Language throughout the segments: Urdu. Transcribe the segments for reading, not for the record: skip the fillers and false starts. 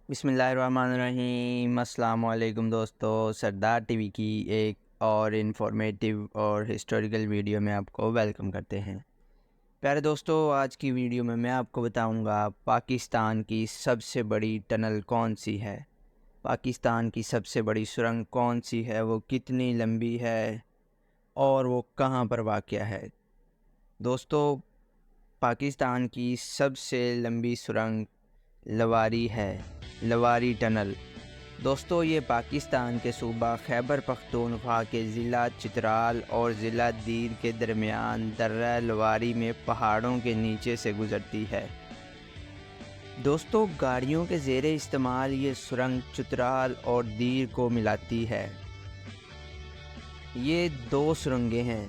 بسم اللہ الرحمن الرحیم۔ السلام علیکم دوستو، سردار ٹی وی کی ایک اور انفارمیٹیو اور ہسٹوریکل ویڈیو میں آپ کو ویلکم کرتے ہیں۔ پیارے دوستو، آج کی ویڈیو میں آپ کو بتاؤں گا پاکستان کی سب سے بڑی ٹنل کون سی ہے، پاکستان کی سب سے بڑی سرنگ کون سی ہے، وہ کتنی لمبی ہے اور وہ کہاں پر واقع ہے۔ دوستو، پاکستان کی سب سے لمبی سرنگ لواری ہے، لواری ٹنل۔ دوستو، یہ پاکستان کے صوبہ خیبر پختونخوا کے ضلع چترال اور ضلع دیر کے درمیان درہ لواری میں پہاڑوں کے نیچے سے گزرتی ہے۔ دوستو، گاڑیوں کے زیر استعمال یہ سرنگ چترال اور دیر کو ملاتی ہے۔ یہ دو سرنگیں ہیں،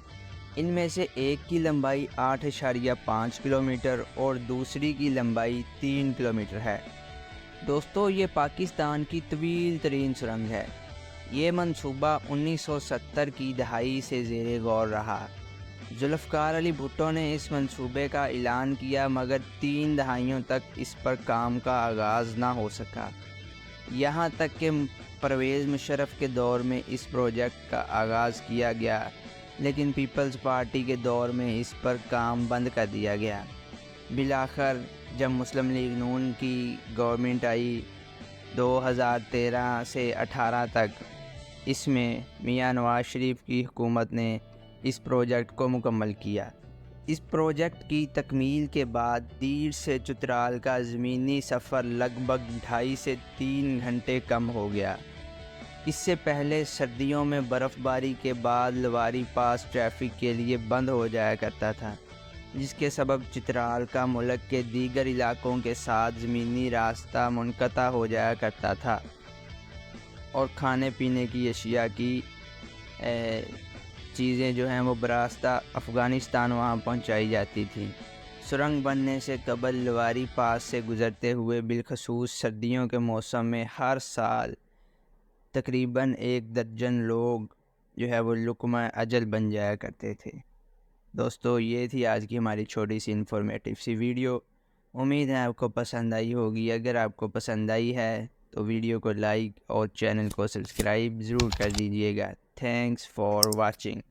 ان میں سے ایک کی لمبائی 8.5 کلومیٹر اور دوسری کی لمبائی 3 کلومیٹر ہے۔ دوستو، یہ پاکستان کی طویل ترین سرنگ ہے۔ یہ منصوبہ 1970 کی دہائی سے زیر غور رہا۔ ذوالفقار علی بھٹو نے اس منصوبے کا اعلان کیا، مگر 3 دہائیوں تک اس پر کام کا آغاز نہ ہو سکا، یہاں تک کہ پرویز مشرف کے دور میں اس پروجیکٹ کا آغاز کیا گیا، لیکن پیپلز پارٹی کے دور میں اس پر کام بند کر دیا گیا۔ بالآخر جب مسلم لیگ نون کی گورنمنٹ آئی 2013 سے 18 تک، اس میں میاں نواز شریف کی حکومت نے اس پروجیکٹ کو مکمل کیا۔ اس پروجیکٹ کی تکمیل کے بعد دیر سے چترال کا زمینی سفر لگ بھگ 2.5 سے 3 گھنٹے کم ہو گیا۔ اس سے پہلے سردیوں میں برف باری کے بعد لواری پاس ٹریفک کے لیے بند ہو جایا کرتا تھا، جس کے سبب چترال کا ملک کے دیگر علاقوں کے ساتھ زمینی راستہ منقطع ہو جایا کرتا تھا اور کھانے پینے کی اشیاء کی چیزیں جو ہیں وہ براستہ افغانستان وہاں پہنچائی جاتی تھیں۔ سرنگ بننے سے قبل لواری پاس سے گزرتے ہوئے بالخصوص سردیوں کے موسم میں ہر سال تقریباً 1 درجن لوگ جو ہے وہ لقمہ اجل بن جایا کرتے تھے۔ دوستو، یہ تھی آج کی ہماری چھوٹی سی انفارمیٹیو سی ویڈیو۔ امید ہے آپ کو پسند آئی ہوگی۔ اگر آپ کو پسند آئی ہے تو ویڈیو کو لائک اور چینل کو سبسکرائب ضرور کر دیجیے گا۔ Thanks for watching.